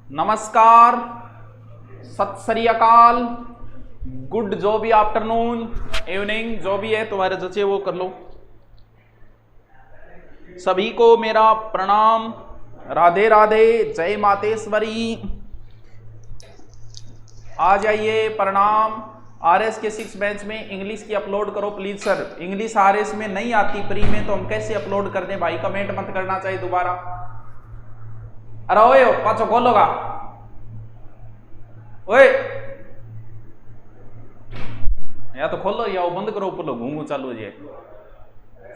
नमस्कार, सत श्री अकाल, गुड जो भी आफ्टरनून, इवनिंग, जो भी है तुम्हारे जचे वो कर लो। सभी को मेरा प्रणाम, राधे राधे, जय मातेश्वरी। आ जाइए, प्रणाम। आरएस के 6 बेंच में इंग्लिश की अपलोड करो प्लीज सर। इंग्लिश आरएस में नहीं आती प्री में, तो हम कैसे अपलोड कर दें भाई? कमेंट मत करना चाहिए दोबारा। अरे ओए पाचो खोलोगा, ओए या तो खोलो या वो बंद करो, ऊपर लोग घूमू चालू है।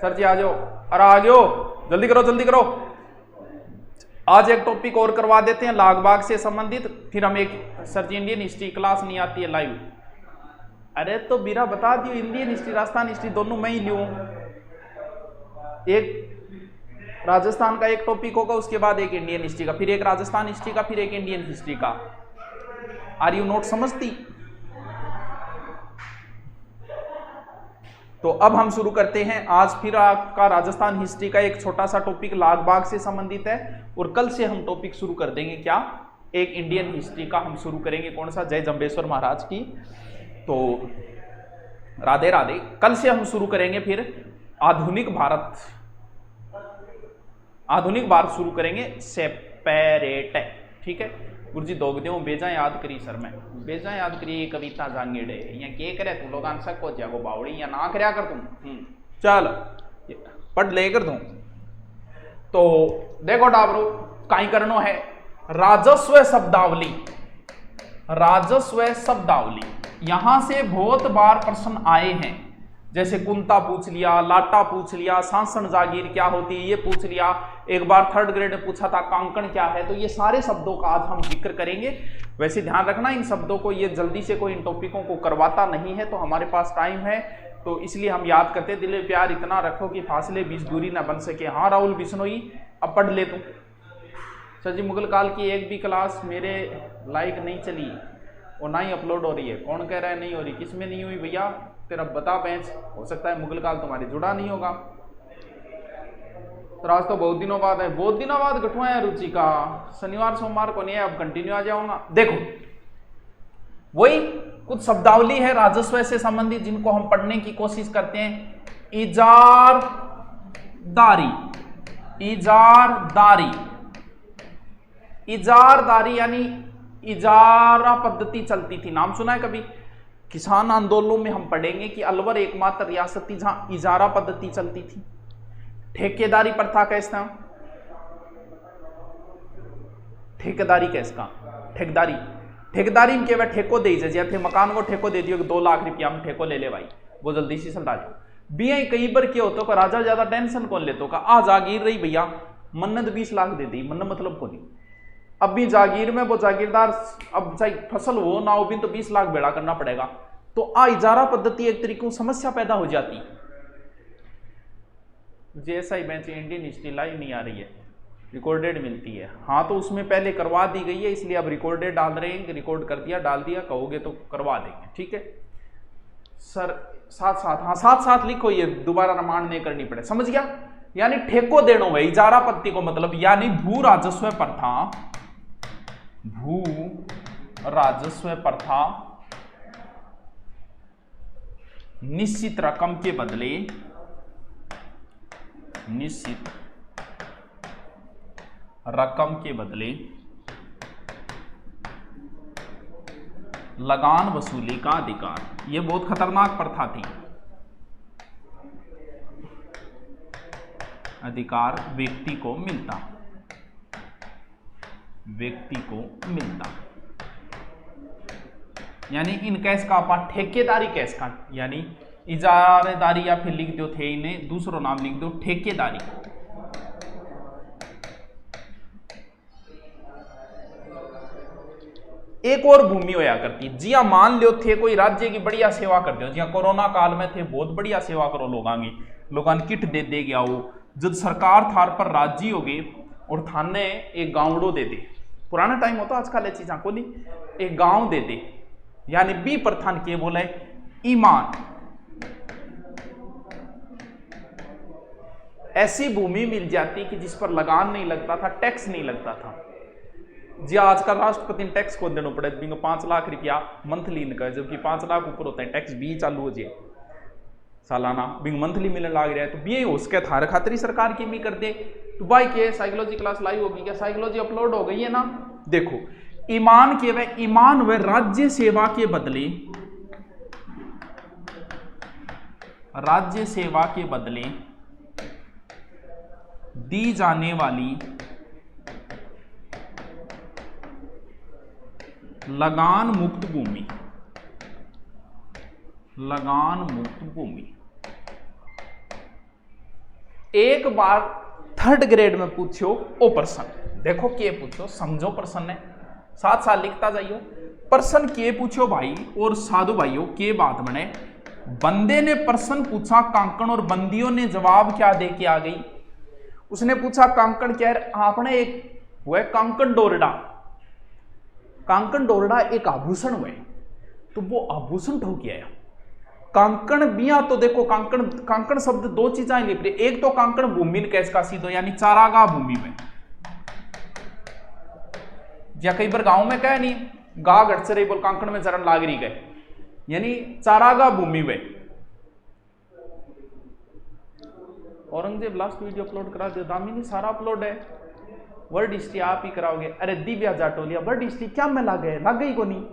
सर जी आ जाओ, अरे आ गयो, जल्दी करो जल्दी करो। आज एक टॉपिक और करवा देते हैं लाग बाग से संबंधित, फिर हम एक सर जी इंडियन हिस्ट्री क्लास नहीं आती है लाइव। अरे तो बीरा बता दियो, इंडियन हिस्ट्री राजस्थान हिस्ट्री दोनों मैं ही लूं। एक राजस्थान का एक टॉपिक होगा, उसके बाद एक इंडियन हिस्ट्री का, फिर एक राजस्थान हिस्ट्री का, फिर एक इंडियन हिस्ट्री का। आर यू नोट समझती? तो अब हम शुरू करते हैं। आज फिर आपका राजस्थान हिस्ट्री का एक छोटा सा टॉपिक लाग बाग से संबंधित है, और कल से हम टॉपिक शुरू कर देंगे क्या, एक इंडियन हिस्ट्री का हम शुरू करेंगे। कौन सा? जय जंबेश्वर महाराज की। तो राधे राधे। कल से हम शुरू करेंगे फिर आधुनिक भारत शुरू करेंगे सेपरेट। ठीक है गुरुजी, दोग दो बेजा याद करी सर, मैं बेजा याद करी ये कविता जांगेड़े या के करे तू लोग आंसर को जागो बावड़ी या ना करया कर तुम। चल पढ़ ले कर दूं। तो देखो डाबरो, काई करनो है राजस्व शब्दावली। राजस्व शब्दावली यहां से बहुत बार प्रश्न आए हैं, जैसे कुंता पूछ लिया, लाटा पूछ लिया, सांसन जागीर क्या होती है ये पूछ लिया, एक बार 3rd ग्रेड में पूछा था कांकण क्या है। तो ये सारे शब्दों का आज हम जिक्र करेंगे। वैसे ध्यान रखना इन शब्दों को, ये जल्दी से कोई इन टॉपिकों को करवाता नहीं है, तो हमारे पास टाइम है तो इसलिए हम याद करते। दिल में प्यार इतना रखो कि फासले बीच दूरी ना बन सके। हाँ राहुल बिश्नोई, अब पढ़ ले तुम। सर जी मुगल काल की एक भी क्लास मेरे लाइक नहीं चली और ना ही अपलोड हो रही है। कौन कह रहा है नहीं हो रही? किस में नहीं हुई भैया? तेरा बता बेंच, हो सकता है मुगल काल तुम्हारे जुड़ा नहीं होगा। तो आज तो बहुत दिनों बाद है, बहुत दिनों बाद गठुआ है रुचि का, शनिवार सोमवार को नहीं है, अब कंटिन्यू आ जाऊंगा। देखो वही कुछ शब्दावली है राजस्व से संबंधित जिनको हम पढ़ने की कोशिश करते हैं। इजारदारी, इजारदारी, इजारदारी यानी इजारा पद्धति चलती थी। नाम सुना है कभी? किसान आंदोलनों में हम पढ़ेंगे कि अलवर एकमात्र रियासत थी जहां इजारा पद्धति चलती थी। ठेकेदारी प्रथा कैसा? ठेकेदारी कैसा? ठेकेदारी, ठेकेदारी में केवल ठेको दे जैसे मकान को ठेको दे दियो कि 2 लाख रुपया हम ठेको ले ले भाई, वो जल्दी से सल्टा जाओ। भी कई बार क्या होता है, राजा ज्यादा टेंशन कौन लेते का, आ जागीर रही भैया, मन्नत 20 लाख दे दी, मन्नत मतलब को नहीं। अब भी जागीर में वो जागीरदार, अब चाहे फसल हो ना हो भी तो 20 लाख बेड़ा करना पड़ेगा। तो आ इजारा पद्धति एक तरीके से समस्या पैदा हो जाती। जैसा ही बेंच इंडियन हिस्ट्री लाइव नहीं आ रही है, रिकॉर्डेड मिलती है। हाँ तो उसमें पहले करवा दी गई है, इसलिए अब रिकॉर्डेड डाल रहे हैं। रिकॉर्ड कर दिया, डाल दिया, कहोगे तो करवा देंगे। ठीक है सर, साथ साथ, हाँ साथ साथ लिखो, ये दोबारा रमांड नहीं करनी पड़े। समझ गया? यानी ठेको देनो है इजारा पद्धति को मतलब, यानी भू राजस्व प्रथा, भू राजस्व प्रथा निश्चित रकम के बदले, निश्चित रकम के बदले लगान वसूली का अधिकार। यह बहुत खतरनाक प्रथा थी। अधिकार व्यक्ति को मिलता, व्यक्ति को मिलता। यानी इन कैस का अपन ठेकेदारी कैस का, यानी इजारेदारी, या फिर लिख दो थे इन्हें दूसरा नाम लिख दो ठेकेदारी। एक और भूमि होया करती, जिया मान लो थे कोई राज्य की बढ़िया सेवा कर दो, जिया कोरोना काल में थे बहुत बढ़िया सेवा करो लोगांगी, लोगान किट दे दे गया हो, जब सरकार थार पर राजी हो गई और थाने एक गांवड़ो दे दे। पुराना टाइम होता, आजकल ये चीजा को नहीं, एक गांव दे दे, यानी बी प्रथान के बोले ईमान। ऐसी भूमि मिल जाती कि जिस पर लगान नहीं लगता था, टैक्स नहीं लगता था। जी आजकल राष्ट्रपति ने टैक्स को देना पड़े, 5 लाख रुपया मंथली न करे, जबकि 5 लाख ऊपर होता है टैक्स भी चालू हो जाए सालाना, बिंग मंथली मिलने लग रहा है। तो भी हो सके थार खातरी सरकार की भी कर दे। तो भाई के साइकोलॉजी क्लास लाई होगी क्या? साइकोलॉजी अपलोड हो गई है ना। देखो ईमान के वे ईमान व राज्य सेवा के बदले, राज्य सेवा के बदले दी जाने वाली लगान मुक्त भूमि, लगान मुक्त भूमि। एक बार थर्ड ग्रेड में पूछो ओ प्रश्न, देखो के पूछो, समझो प्रश्न है, साथ साथ लिखता जाइयो। प्रश्न के पूछो भाई और साधु भाइयों के बात बने। बंदे ने प्रश्न पूछा कांकण और बंदियों ने जवाब क्या दे के आ गई। उसने पूछा कांकण क्या है, आपने एक वो है कांकण डोरडा, कांकण डोरडा एक आभूषण हुए, तो वो आभूषण ठोक आया। कांकण बिया तो देखो कांकण, कांकण शब्द दो चीजें लिख रही, एक तो कांकण भूमि कैसका सीधो यानी चारागाह भूमि में, या कई बार गांव में कहे नहीं गा घट से रही बोल कांकण में चरण लाग रही गए, यानी चारागाह भूमि में। औरंगजेब लास्ट वीडियो अपलोड करा दिया, दामिनी सारा अपलोड है, वर्ड हिस्ट्री आप ही कराओगे। अरे दिव्या जाटोलिया वर्ड हिस्ट्री क्या में लग गई को नहीं,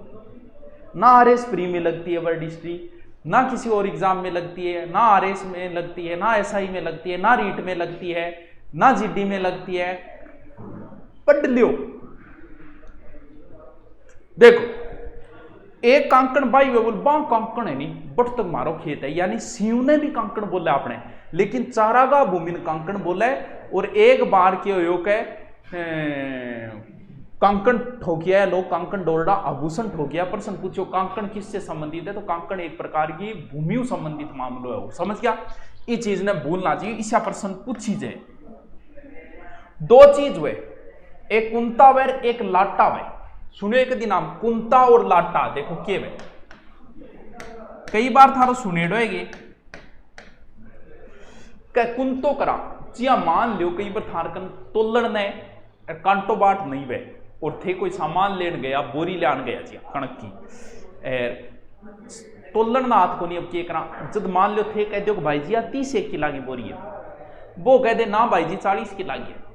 ना आरएस प्री में लगती है वर्ड हिस्ट्री, ना किसी और एग्जाम में लगती है, ना आरएस में लगती है, ना एसआई में लगती है, ना रीट में लगती है, ना जीडी में लगती है। पढ़ लियो। देखो एक कांकण भाई वे बोल बा कांकण है नहीं बट तक मारो खेत है, यानी सिंह ने भी कांकण बोला आपने, लेकिन चारागाह भूमि ने कांकण बोला है। और एक बार के योग है कांकण ठोकिया है, लोग कांकण डोरडा आभूषण ठोकिया। प्रश्न पूछो कांकण किससे संबंधित है, तो कांकण एक प्रकार की भूमि संबंधित मामलो है, वो समझ गया। ये चीज ने भूलना चाहिए, इसका प्रश्न पूछी जाए। दो चीज हुए, एक कुंता व एक लाटा व, सुने कदी नाम कुंता और लाटा, देखो के वे कई बार थारो सुनेड़ो है कुंतो करा जिया मान लियो कई बार थारकन तोलण ने कांटो बाट नहीं वे और थे कोई सामान लेन गया, बोरी लान गया जी कणक की तोलण ना हाथ को नहीं, अब के करा जब मान लो थे कह दो भाई जी 30 की लागी बोरी है, वो कह दे ना भाई जी 40 की लागी है।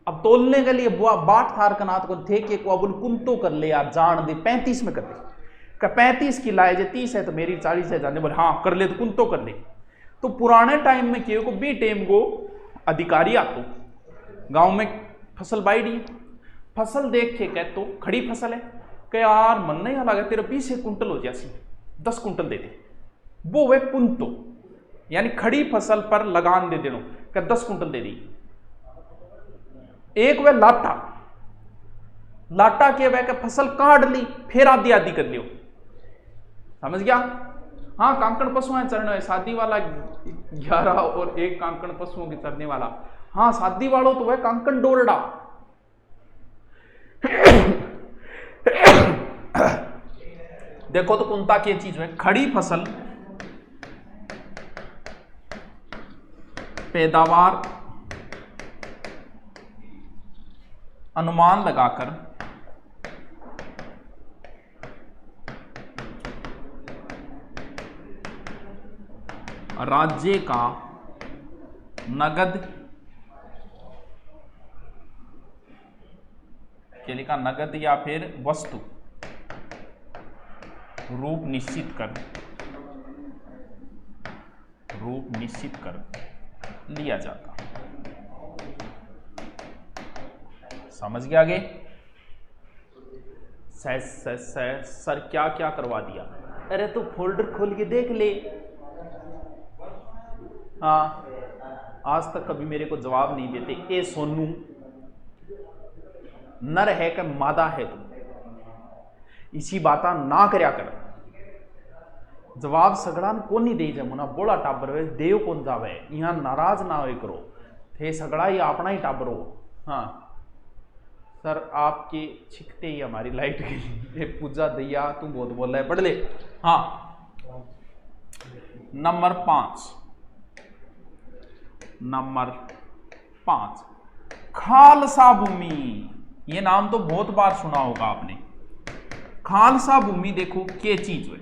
अब तोलने के लिए बाट थार कनात को थे कि को अब कुंतो कर ले यार, जान दे 35 में कर दे, क्या 35 की लाए जे 30 है तो मेरी 40 है जाने बोले हाँ कर ले तो कुंतो कर ले। तो पुराने टाइम में क्यों को बी टेम को अधिकारी आतो गांव में फसल बाई, फसल देख के कह तो खड़ी फसल है कि यार मन नहीं लगा तेरा 20 कुंटल हो जासी 10 कुंटल दे दे, वो वे कुंतो यानी खड़ी फसल पर लगान दे देनो क्या 10 कुंटल दे दी। एक वे लाटा, लाटा के वह के फसल काट ली फिर आधी आधी कर लियो, समझ गया। हाँ कांकण पशुएं चरने है, शादी वाला 11 और एक कांकण पशुओं के चरने वाला, हाँ शादी वालों तो वह कांकण डोरडा। देखो तो कुंता की चीज है, खड़ी फसल पैदावार अनुमान लगाकर राज्य का नगद के लिखा नगद या फिर वस्तु रूप निश्चित कर लिया जाता। समझ गया आगे? सर क्या क्या करवा दिया, अरे तू फोल्डर खोल के देख ले। हाँ आज तक कभी मेरे को जवाब नहीं देते, ए सोनू नर है कि मादा है तू, इसी बाता ना करया कर। जवाब सगड़ा को नहीं दे जमुना बोला टाबर वे देव कौन जावे, यहाँ नाराज ना हो करो थे सगड़ा ही अपना ही टाबर हो। हाँ सर आपके छिकते ही हमारी लाइट गई, ये पूजा दैया तू बहुत बोल रहा है, पढ़ ले। हाँ नंबर 5 खालसा भूमि, ये नाम तो बहुत बार सुना होगा आपने। खालसा भूमि देखो के चीज है,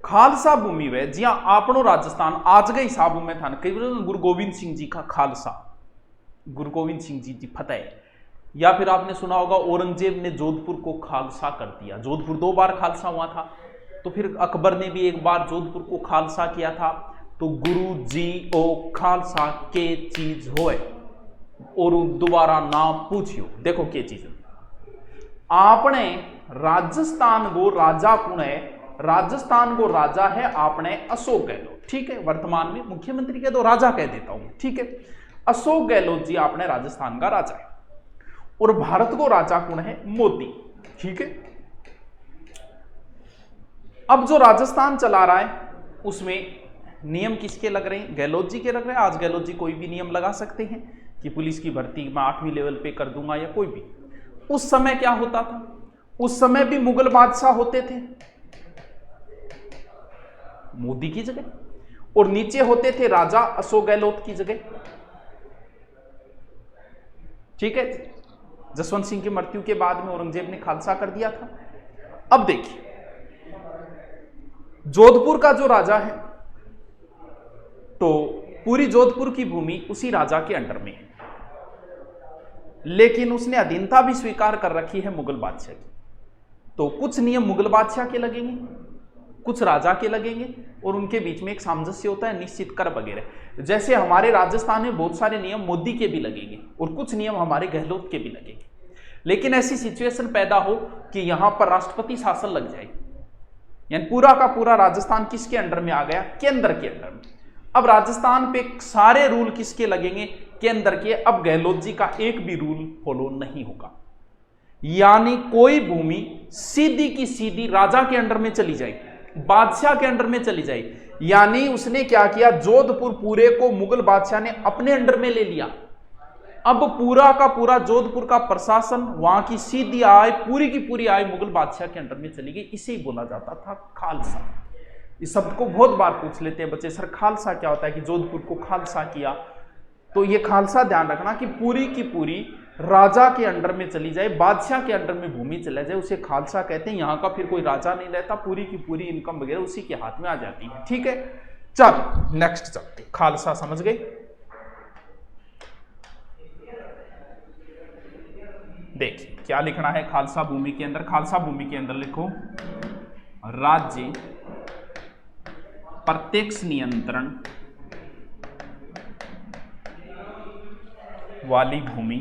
खालसा भूमि वे जिया आपनो राजस्थान आज के हिसाब में था कई गुरु गोविंद सिंह जी का खालसा, गुरु गोविंद सिंह जी की फतेह, या फिर आपने सुना होगा औरंगजेब ने जोधपुर को खालसा कर दिया। जोधपुर 2 बार खालसा हुआ था, तो फिर अकबर ने भी एक बार जोधपुर को खालसा किया था। तो गुरु जी ओ खालसा के चीज होए, और दोबारा नाम पूछियो। देखो के चीज आपने राजस्थान को राजा कौन है, राजस्थान को राजा है आपने अशोक गहलोत, ठीक है, वर्तमान में मुख्यमंत्री कह दो, राजा कह देता हूं, ठीक है। अशोक गहलोत जी आपने राजस्थान का राजा है, और भारत को राजा कौन है, मोदी, ठीक है। अब जो राजस्थान चला रहा है उसमें नियम किसके लग रहे हैं, गहलोत जी के लग रहे हैं। आज गहलोत जी कोई भी नियम लगा सकते हैं कि पुलिस की भर्ती मैं 8वीं लेवल पे कर दूंगा या कोई भी। उस समय क्या होता था, उस समय भी मुगल बादशाह होते थे मोदी की जगह, और नीचे होते थे राजा अशोक गहलोत की जगह, ठीक है। जसवंत सिंह की मृत्यु के बाद में औरंगजेब ने खालसा कर दिया था। अब देखिए जोधपुर का जो राजा है, तो पूरी जोधपुर की भूमि उसी राजा के अंडर में है, लेकिन उसने अधीनता भी स्वीकार कर रखी है मुगल बादशाह की। तो कुछ नियम मुगल बादशाह के लगेंगे, कुछ राजा के लगेंगे, और उनके बीच में एक सामंजस्य होता है, निश्चित कर वगैरह। जैसे हमारे राजस्थान में बहुत सारे नियम मोदी के भी लगेंगे और कुछ नियम हमारे गहलोत के भी लगेंगे, लेकिन ऐसी सिचुएशन पैदा हो कि यहां पर राष्ट्रपति शासन लग जाए, यानी पूरा का पूरा राजस्थान किसके अंडर में आ गया, केंद्र के अंडर में। अब राजस्थान पे सारे रूल किसके लगेंगे, केंद्र के। अब गहलोत जी का एक भी रूल फॉलो नहीं होगा, यानी कोई भूमि सीधी की सीधी राजा के अंडर में चली जाए, बादशाह के अंडर में चली जाए। यानी उसने क्या किया, जोधपुर पूरे को मुगल बादशाह ने अपने अंडर में ले लिया। अब पूरा का पूरा जोधपुर का प्रशासन, वहां की सीधी आय, पूरी की पूरी आय मुगल बादशाह के अंडर में चली गई। इसे ही बोला जाता था खालसा। इस शब्द को बहुत बार पूछ लेते हैं बच्चे, सर खालसा क्या होता है, कि जोधपुर को खालसा किया। तो ये खालसा ध्यान रखना कि पूरी की पूरी राजा के अंडर में चली जाए, बादशाह के अंडर में भूमि चला जाए, उसे खालसा कहते हैं। यहां का फिर कोई राजा नहीं रहता, पूरी की पूरी इनकम वगैरह उसी के हाथ में आ जाती है, ठीक है। चल नेक्स्ट चलते, खालसा समझ गए। देखिए क्या लिखना है खालसा भूमि के अंदर। खालसा भूमि के अंदर लिखो राज्य प्रत्यक्ष नियंत्रण वाली भूमि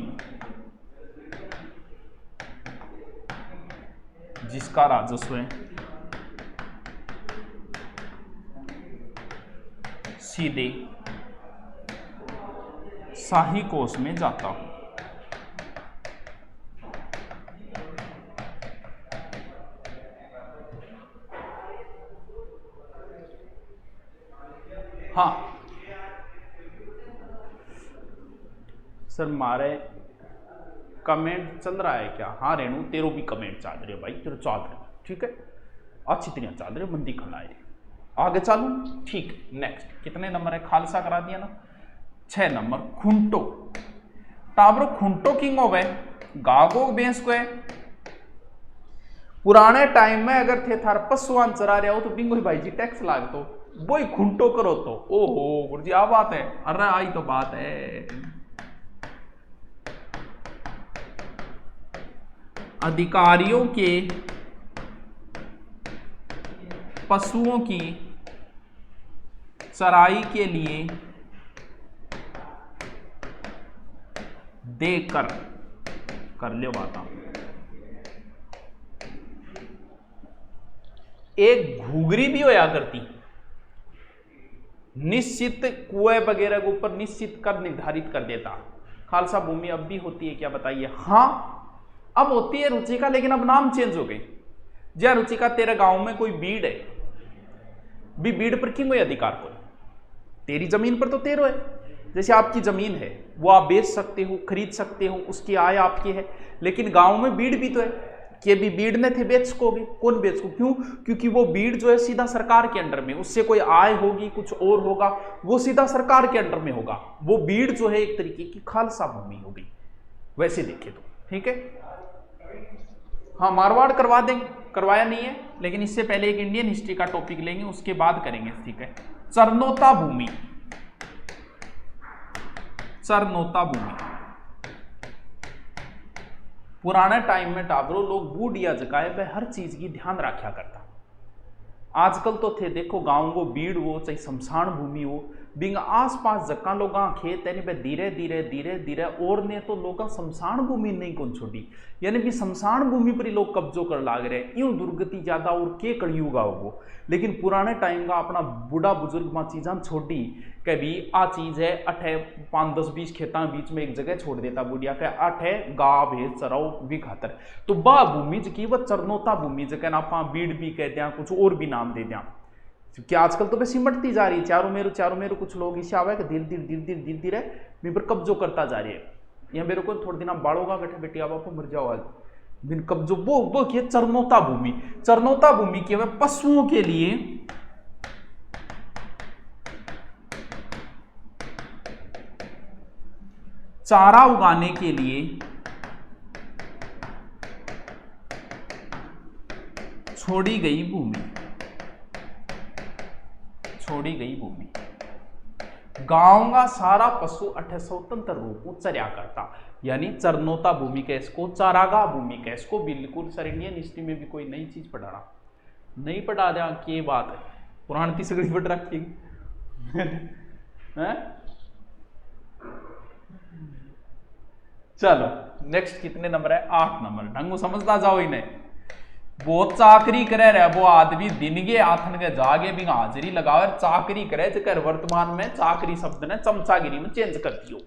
जिसका राजस्व सीधे शाही कोष में जाता हो। हाँ सर मारे कमेंट चल रहा है क्या? हाँ रेणु तेरो भी कमेंट चाल रहे भाई, तेरो चाल रहे, ठीक है, अच्छी तरह चाल रहे, मंदी खलाए आगे चालू, ठीक। नेक्स्ट कितने नंबर है? खालसा करा दिया ना, 6 नंबर। खुंटो टाबरो खुंटो किंग हो गए गागो बेंस को है। पुराने टाइम में अगर थे थार पशुआन चरा रहे हो तो बिंगो भाई जी टैक्स लाग तो वो खुंटो करो तो ओहो गुरुजी आ बात है, अरे आई तो बात है। अधिकारियों के पशुओं की चराई के लिए देकर कर लियो बात। एक घुघरी भी होया करती, निश्चित कुएं वगैरह के ऊपर निश्चित कर निर्धारित कर देता। खालसा भूमि अब भी होती है क्या बताइए? हाँ अब होती है रुचिका, लेकिन अब नाम चेंज हो गए। जय रुचिका तेरे गांव में कोई बीड़ है, भी बीड़ पर क्यों कोई अधिकार को? तेरी जमीन पर तो तेरो है। जैसे आपकी जमीन है वो आप बेच सकते हो, खरीद सकते हो, उसकी आय आपकी है, लेकिन गांव में बीड़ भी तो है। कि अभी बीड़ ने थे बेच सकोगे, कौन बेच को, क्यों, क्योंकि वो बीड़ जो है सीधा सरकार के अंडर में, उससे कोई आय होगी कुछ और होगा वो सीधा सरकार के अंडर में होगा। वो बीड़ जो है एक तरीके की खालसा भूमि होगी वैसे देखे तो, ठीक है। हाँ मारवाड़ करवा देंगे, करवाया नहीं है, लेकिन इससे पहले एक इंडियन हिस्ट्री का टॉपिक लेंगे उसके बाद करेंगे, ठीक है। चरनोता भूमि, चरनोता भूमि पुराने टाइम में टाबरो लोग बूढ़ या जगह पे हर चीज की ध्यान रखा करता। आजकल तो थे देखो गांव को बीड़ हो चाहे शमशान भूमि हो, बिंग आस पास जक्का लोग खेत है पे धीरे धीरे धीरे धीरे और ने तो लोग शमशान भूमि नहीं कौन छोड़ी, यानी कि शमशान भूमि पर ही लोग कब्जो कर लाग रहे, यूं दुर्गति ज्यादा और के कलयुगा वो। लेकिन पुराने टाइम का अपना बूढ़ा बुजुर्ग मां चीजा छोड़ी कभी आ चीज है अठे 5-10-20 खेता बीच में एक जगह छोड़ देता बुढ़िया के अठे गा भेज चराओ भी खातर, तो बा भूमि की वह चरनोता भूमि जगह आप बीड़ भी कहते हैं कुछ और भी नाम दे दें, क्योंकि आजकल तो सिमटती जा रही है चारों मेरू कुछ लोग इसे आवे कि धीरे धीरे धीरे धीरे धीरे धीरे मेरे पर कब्जो करता जा रही है। यह मेरे को थोड़े दिन बाड़ोगा बैठे बेटी आप मर जाओ आज बिन कब्जो वो किए चरनोता भूमि। चरनोता भूमि की वह पशुओं के लिए चारा उगाने के लिए छोड़ी गई भूमि, छोड़ी गई भूमि। गांव का सारा पशु अठे स्वतंत्र रूप में चर्या करता, यानी चरनोता भूमि के इसको चारागाह भूमि के इसको बिल्कुल सर इंडियन हिस्ट्री में भी कोई नई चीज पढ़ाना नहीं पढ़ा दिया की बात है, पुरानी तीसरी पढ़ रखी चलो नेक्स्ट कितने नंबर है, 8 नंबर। ढंगू समझता जाओ इन्हें, वो चाकरी करे रहे वो आदमी दिन के आथन के जागे भी हाजिरी लगावे चाकरी करे जकर वर्तमान में चाकरी शब्द ने चमचागिरी में चेंज कर दियो,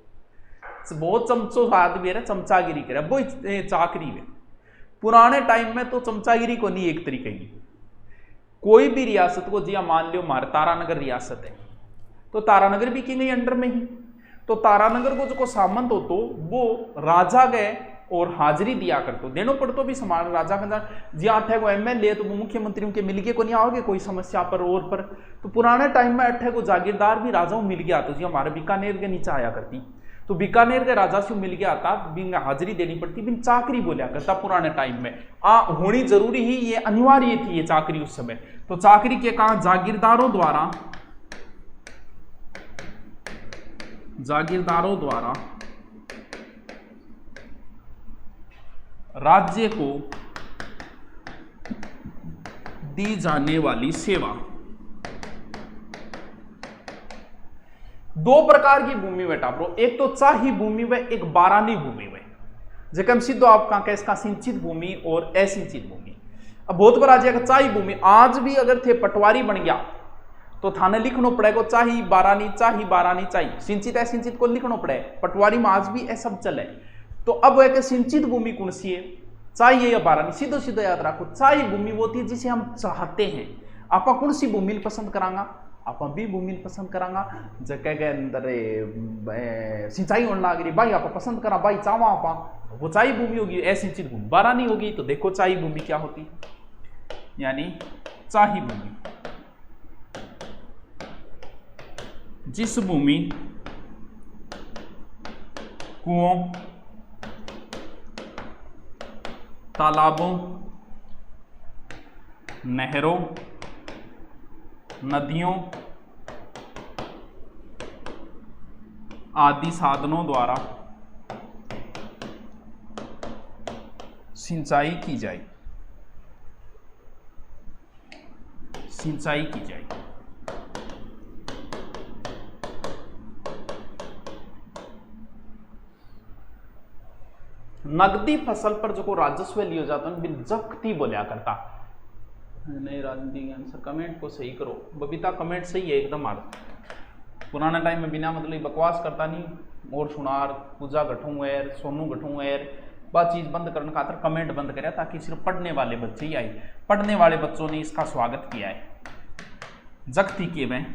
बहुत चमचो आदमी है चमचागिरी करे वो चाकरी में। पुराने टाइम में तो चमचागिरी को नहीं एक तरीके की, कोई भी रियासत को जिया मान लियो मार तारानगर रियासत है तो तारानगर भी की गई अंडर में ही, तो तारानगर को जो सामंत हो तो वो राजा गए और हाजिरी दिया करते, देनो पड़तो भी समान राजा का जी अठे को एमएलए तो वो मुख्यमंत्री के मिल के को नहीं आओगे कोई समस्या पर और पर, तो पुराने टाइम में अठे को जागीरदार भी राजाओं मिल गया तो जी हमारे बीकानेर के नीचे आया करती, तो बीकानेर के राजा से मिल गया था बिन हाजिरी देनी पड़ती, बिन चाकरी बोलिया करता पुराने टाइम में। होनी जरूरी ही ये अनिवार्य थी ये चाकरी उस समय, तो चाकरी के कारण जागीरदारों द्वारा राज्य को दी जाने वाली सेवा। 2 प्रकार की भूमि बेटा ब्रो, एक तो चाही भूमि व एक बारानी भूमि व, जब हम सीधो आपका इसका सिंचित भूमि और असिंचित भूमि। अब बहुत बार आज चाही भूमि, आज भी अगर थे पटवारी बन गया तो थाने लिखना पड़ेगा चाही बारानी चाहिए, सिंचित असिंचित को लिखना पड़े, पटवारी में आज भी ऐसा सब चले। तो अब एक सिंचित भूमि कौन सी है, चाहिए या बारानी, सीधो सीधो याद रखो, चाहिए भूमि वो थी जिसे हम चाहते हैं। आप कौन सी भूमि पसंद करांगा, आप भी भूमि पसंद करांगा जगह के अंदर सिंचाई होने लग रही भाई आप पसंद करा भाई चावा आप, वो चाहिए भूमि होगी, असिंचित भूमि। बारानी होगी तो देखो चाहिए भूमि क्या होती, यानी चाहिए भूमि जिस भूमि कुओं तालाबों नहरों नदियों आदि साधनों द्वारा सिंचाई की जाए, सिंचाई की जाए। नगदी फसल पर जो राजस्व लिया जाता है जख्ती बोलिया करता नहीं, राजनीति आंसर कमेंट को सही करो, बबीता कमेंट सही है एकदम आर। पुराना टाइम में बिना मतलब बकवास करता नहीं, और सुनार पूजा गठूं एर सोनू गठूं एर बात चीज बंद करने खातर कमेंट बंद कराया ताकि सिर्फ पढ़ने वाले बच्चे ही आए, पढ़ने वाले बच्चों ने इसका स्वागत किया है। जख्ती के में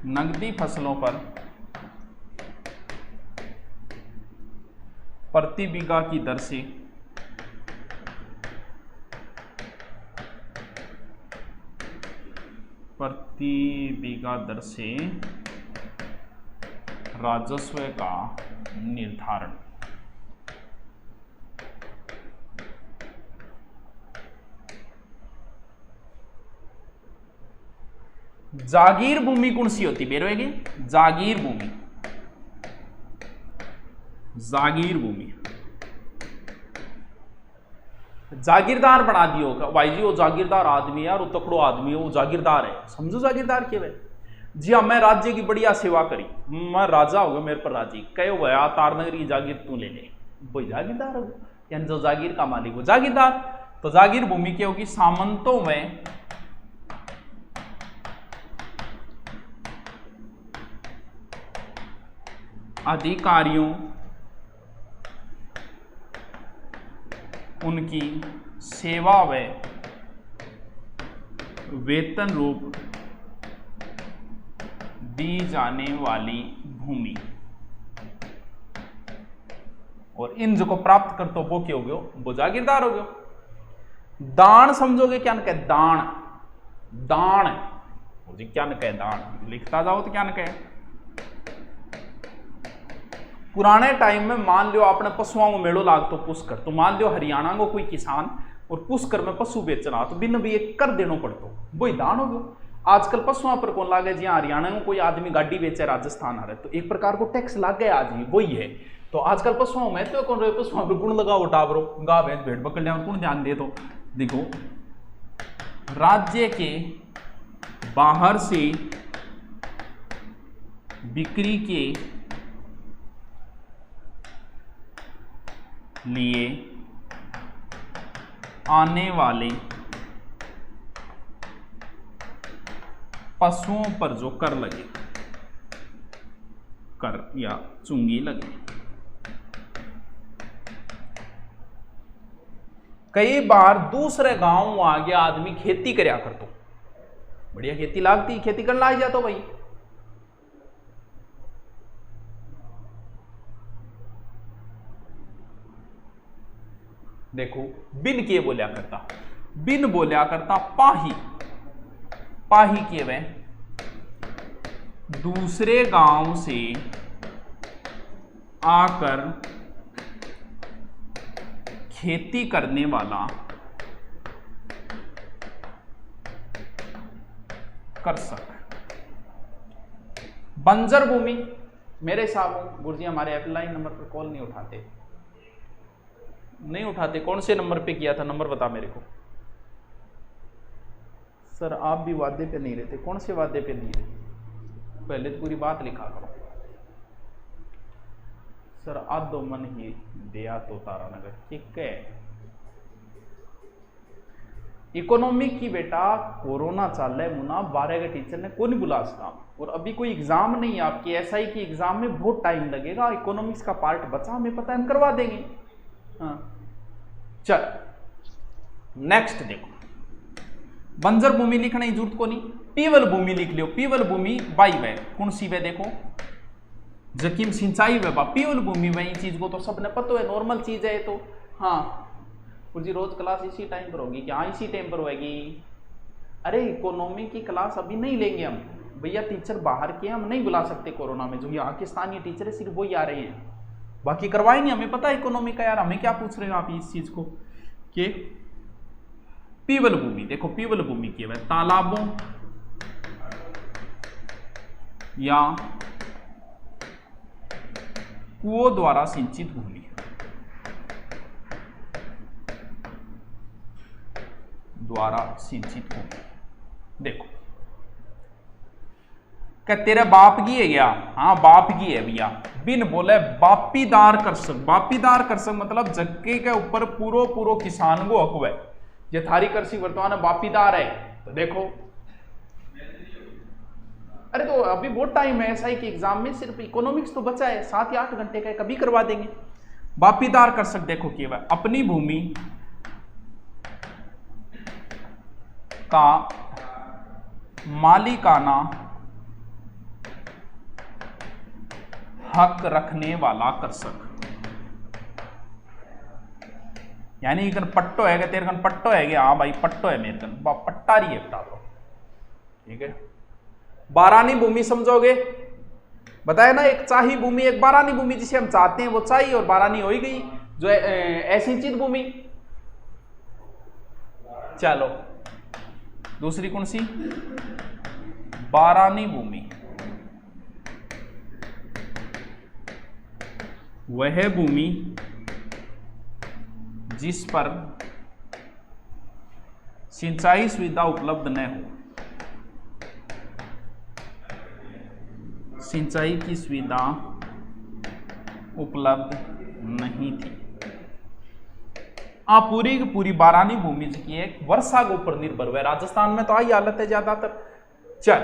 नगदी फसलों पर प्रति बीघा की दर से राजस्व का निर्धारण। जागीर भूमि कौन सी होती बेरोएगी? जागीर भूमि जागीरदार बना दियो भाई जी, वो जागीरदार आदमी है यार, वो तकड़ो आदमी है, वो जागीरदार है। समझो जागीरदार क्या है जी? हाँ, मैं राज्य की बढ़िया सेवा करी, मैं राजा हो गया, मेरे पर राजी कहो गया तारनगर की जागीर तू ले ले, वही जागीरदार हो, यानी जो जागीर का मालिक हो जागीरदार। तो जागीर भूमि क्या होगी? सामंतों में अधिकारियों उनकी सेवा व वेतन रूप दी जाने वाली भूमि, और इन जो को प्राप्त कर तो वो क्या हो गयो? वो जागीरदार हो गयो। दान समझोगे क्या न कहे? दान, दान जी क्या न कहे? दान लिखता जाओ तो क्या न कहे? पुराने टाइम में मान लो आपने पशुओं में मेड़ो लाग तो पुष्कर, तो मान लो हरियाणा को कोई किसान और पुष्कर में पशु बेचना तो बिन भी एक कर देना पड़तो, वही दान हो गयो। आजकल पशुओं पर कौन लागे? जी हरियाणा में कोई आदमी गाड़ी बेचे राजस्थान आ रहे तो एक प्रकार को टैक्स लाग गया आज ही, वही है। तो आजकल पशुओं में तो कौन रहे? पशुओं पर गुण लगाओ टावरो, गा भैंस भेड़ बकरियां कौन ध्यान दे? तो देखो राज्य के बाहर से बिक्री के लिए आने वाले पशुओं पर जो कर लगे, कर या चुंगी लगे, कई बार दूसरे गांव आ गया आदमी खेती करया करतो, बढ़िया खेती लागती, खेती करना आ जातो भाई, देखो बिन के बोलिया करता, बिन बोलिया करता पाही, पाही के वे दूसरे गांव से आकर खेती करने वाला कर सक। बंजर भूमि मेरे हिसाब गुरुजी हमारे हेल्पलाइन नंबर पर कॉल नहीं उठाते, कौन से नंबर पे किया था? नंबर बता मेरे को। सर आप भी वादे पे नहीं रहते, कौन से वादे पे नहीं रहते? पहले तो पूरी बात लिखा करो। सर आधो मन ही दिया तो तारानगर, ठीक है। इकोनॉमिक की बेटा कोरोना चल रहा है मुना, 12 के टीचर ने कौन बुला सका, और अभी कोई एग्जाम नहीं है आपकी, ऐसा ही कि एग्जाम में बहुत टाइम लगेगा, इकोनॉमिक्स का पार्ट बचा, हमें पता है हम करवा देंगे। हाँ चल नेक्स्ट देखो, बंजर भूमि लिखने की जरूरत को नहीं, पीवल भूमि लिख लियो। पीवल भूमि बाई वे कौन सी वे? देखो जकीम सिंचाई वे बा पीवल भूमि में, ये चीज को तो सबने पता है, नॉर्मल चीज है तो। हाँ जी रोज क्लास इसी टाइम पर होगी क्या? इसी टाइम पर होगी। अरे इकोनॉमी की क्लास अभी नहीं लेंगे हम भैया, टीचर बाहर के हम नहीं बुला सकते कोरोना में, जो यहाँ के स्थानीय टीचर है सिर्फ वही आ रहे हैं, बाकी करवाएंगे, हमें पता है इकोनॉमी का यार, हमें क्या पूछ रहे हो आप इस चीज को। कि पीवल भूमि देखो, पीवल भूमि की है तालाबों या कुओं द्वारा सिंचित भूमि, द्वारा सिंचित भूमि। देखो क्या तेरे बाप की है क्या? हाँ बाप की है भैया, बिन बोले बापीदार कर सक। बापीदार कर सक मतलब जगह के ऊपर पूरो पूरो किसान को हक है, ये थारी कृषि वर्तमान बापीदार है। तो देखो अरे तो अभी बहुत टाइम है, ऐसा ही कि एग्जाम में सिर्फ इकोनॉमिक्स तो बचा है, 7 या 8 घंटे का, कभी करवा देंगे। बापीदार कर सक देखो केवल अपनी भूमि का मालिकाना हक रखने वाला कर सक। यानी इकन पट्टो है तेरे कन पट्टो है कि हाँ भाई पट्टो है मेरे कन पट्टा रही है बेटा तो ठीक है। बारानी भूमि समझोगे, बताया ना, एक चाही भूमि एक बारानी भूमि, जिसे हम चाहते हैं वो चाहिए और बारानी हो ही गई, जो ऐसी चीज भूमि। चलो दूसरी कौन सी, बारानी भूमि, वह भूमि जिस पर सिंचाई सुविधा उपलब्ध न हो, सिंचाई की सुविधा उपलब्ध नहीं थी। पूरी की पूरी बारानी भूमि की एक वर्षा के ऊपर निर्भर है। राजस्थान में तो आई हालत है ज्यादातर। चल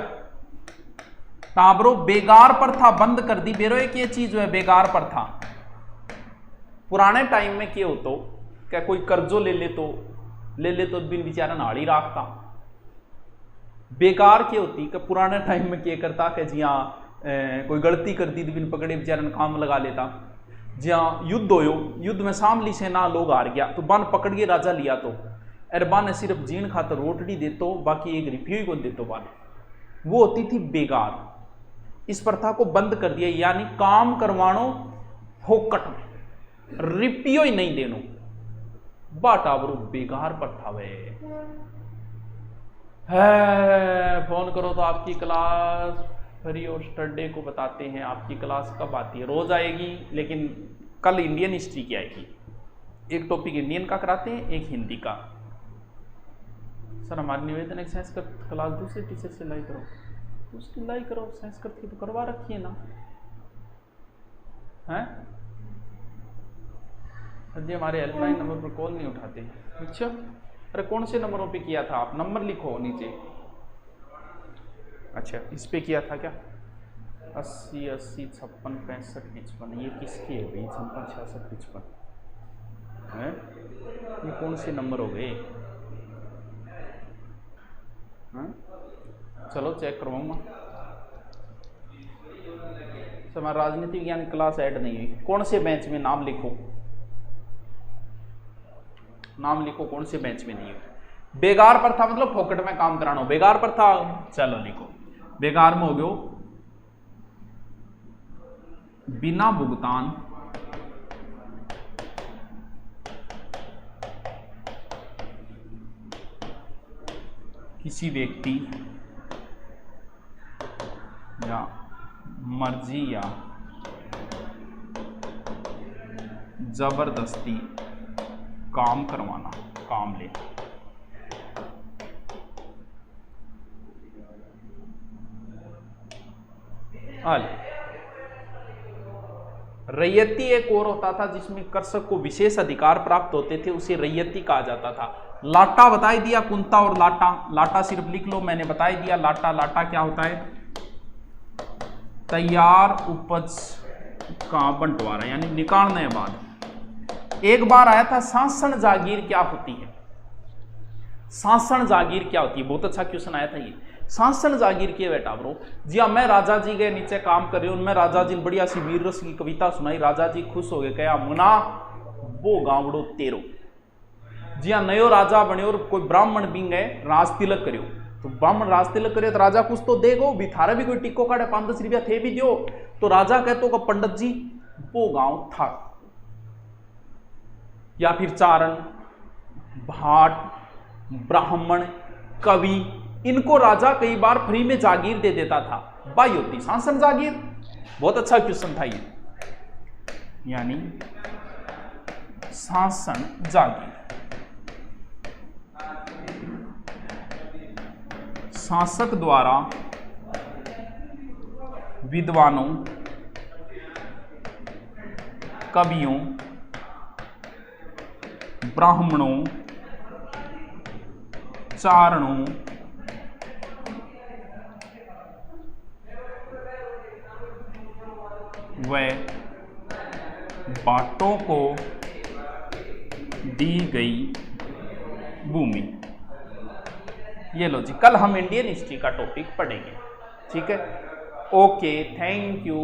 ताबरो बेगार प्रथा बंद कर दी। बेरो एक ये चीज जो है बेगार प्रथा, पुराने टाइम में क्या होता, क्या कोई कर्जो ले ले तो बिन बेचारा नाड़ी राखता। बेकार क्या होती कि पुराने टाइम में क्या करता कि जी हाँ कोई गलती कर दी तो बिन पकड़े बेचारा काम लगा लेता। जहाँ युद्ध हो, युद्ध में सामली सेना लोग हार गया तो बन पकड़ के राजा लिया तो अरे बन सिर्फ जीन खातर रोटड़ी देतो, बाकी एक रिपियो को देतो बन, वो होती थी बेगार। इस प्रथा को बंद कर दिया, यानी काम करवानो फोकट में, रिपियो ही नहीं देनो, बाटा बरू बेगार प्रथा वे है। फोन करो तो आपकी क्लास फ्री और सैटरडे को बताते हैं। आपकी क्लास कब आती है? रोज आएगी, लेकिन कल इंडियन हिस्ट्री की आएगी। एक टॉपिक इंडियन का कराते हैं, एक हिंदी का। सर हमारी निवेदन है संस्कृत क्लास दूसरे टीचर से लाई करो, तो उसकी लाई करो, संस्कृत की तो करवा रखी है ना है। सर जी हमारे हेल्पलाइन नंबर पर कॉल नहीं उठाते। अच्छा अरे कौन से नंबरों पे किया था आप? नंबर लिखो नीचे। अच्छा इस पे किया था क्या? 80 80 56 65 55। ये किसके है भाई? 56 66 55 है। ये कौन से नंबर हो गए? चलो चेक करवाऊंगा। सर हमारा राजनीति विज्ञान क्लास ऐड नहीं हुई। कौन से बेंच में? नाम लिखो, नाम लिखो, कौन से बेंच में नहीं हुई। बेगार प्रथा मतलब फोकट में काम कराना। बेगार प्रथा चलो लिखो, बेगार में हो गयो बिना भुगतान किसी व्यक्ति या मर्जी या जबरदस्ती काम करवाना, काम लेना। रैयती एक और होता था जिसमें कृषक को विशेष अधिकार प्राप्त होते थे, उसे रैयती कहा जाता था। लाटा बता दिया, कुंता और लाटा। लाटा सिर्फ लिख लो, मैंने बता दिया लाटा। लाटा क्या होता है? तैयार उपज का बंटवारा, यानी निकालने के बाद। एक बार आया था शासन जागीर क्या होती है? शासन जागीर क्या होती है? बहुत अच्छा क्वेश्चन आया था ये। शासन जागीर के बेटा ब्रो जी हाँ, मैं राजा जी के नीचे काम कर रही हूँ, मैं राजा जी ने बढ़िया सी वीर रस की कविता सुनाई, राजा जी खुश हो गए, कहा मुना वो गांवड़ो तेरो। जी हाँ, नयो राजा बने और कोई ब्राह्मण भी गए राज तिलक करियो, तो ब्राह्मण राज तिलक करियो तो राजा कुछ तो देगो भी, थारा भी कोई टिक्को काटे 5-10 रुपया थे भी दियो। तो राजा कहते को पंडित जी वो गांव था, या फिर चारण, भाट, ब्राह्मण, कवि, इनको राजा कई बार फ्री में जागीर दे देता था। बाई होती शासन जागीर। बहुत अच्छा क्वेश्चन था ये, यानी शासन जागीर। शासक द्वारा विद्वानों, कवियों, ब्राह्मणों, चारणों, व बाटों को दी गई भूमि। ये लो जी, कल हम इंडियन हिस्ट्री का टॉपिक पढ़ेंगे। ठीक है, ओके, थैंक यू।